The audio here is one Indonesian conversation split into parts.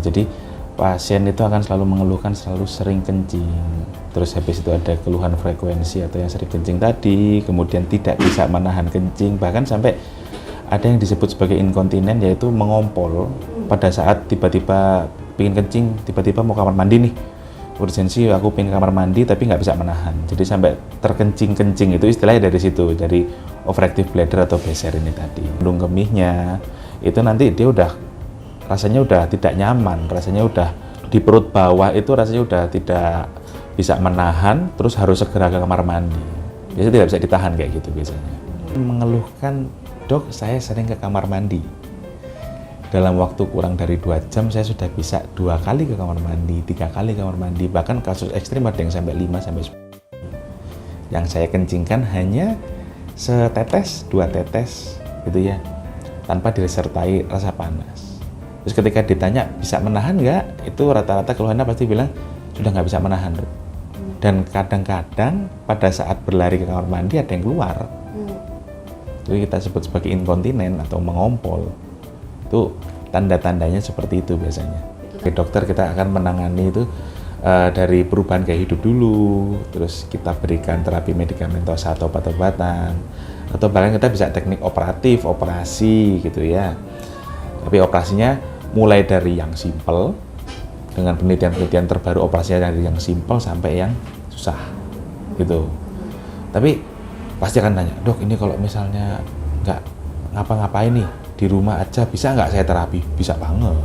Jadi pasien itu akan selalu mengeluhkan selalu sering kencing, terus habis itu ada keluhan frekuensi atau yang sering kencing tadi, kemudian tidak bisa menahan kencing, bahkan sampai ada yang disebut sebagai inkontinen, yaitu mengompol pada saat tiba-tiba pengen kencing, tiba-tiba mau kamar mandi nih, urgensi aku pengen kamar mandi tapi nggak bisa menahan, jadi sampai terkencing-kencing. Itu istilahnya dari situ, dari overactive bladder atau beser ini tadi. Lindung kemihnya itu nanti dia rasanya udah tidak nyaman, rasanya udah di perut bawah itu rasanya udah tidak bisa menahan, terus harus segera ke kamar mandi. Biasanya tidak bisa ditahan kayak gitu biasanya. Mengeluhkan, dok saya sering ke kamar mandi. Dalam waktu kurang dari 2 jam saya sudah bisa 2 kali ke kamar mandi, 3 kali ke kamar mandi, bahkan kasus ekstrim ada yang sampai 5 sampai 10. Yang saya kencingkan hanya setetes, 2 tetes gitu ya, tanpa disertai rasa panas. Terus ketika ditanya bisa menahan nggak, itu rata-rata keluhannya pasti bilang sudah nggak bisa menahan, dok. Dan kadang-kadang pada saat berlari ke kamar mandi ada yang keluar. Jadi kita sebut sebagai inkontinen atau mengompol. Itu tanda-tandanya seperti itu biasanya. Oke, dokter kita akan menangani itu dari perubahan gaya hidup dulu, terus kita berikan terapi medikamentosa atau obat-obatan, atau bahkan kita bisa teknik operatif, operasi gitu ya. Tapi operasinya mulai dari yang simple, dengan penelitian-penelitian terbaru operasinya dari yang simple sampai yang susah gitu. Tapi pasti akan nanya, dok ini kalau misalnya nggak ngapa-ngapain nih, di rumah aja bisa nggak saya terapi? Bisa banget.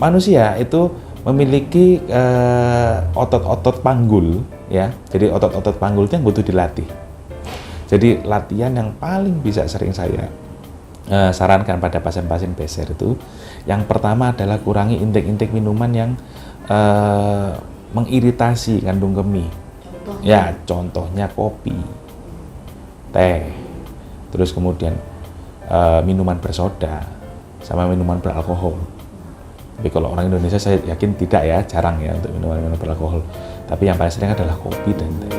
Manusia itu memiliki otot-otot panggul ya, jadi otot-otot panggul itu yang butuh dilatih. Jadi latihan yang paling bisa sering saya sarankan pada pasien-pasien beser itu, yang pertama adalah kurangi intake minuman yang mengiritasi kandung kemih. Ya, contohnya kopi, teh, terus kemudian minuman bersoda, sama minuman beralkohol. Tapi kalau orang Indonesia saya yakin tidak ya, jarang ya untuk minuman beralkohol. Tapi yang paling sering adalah kopi dan teh.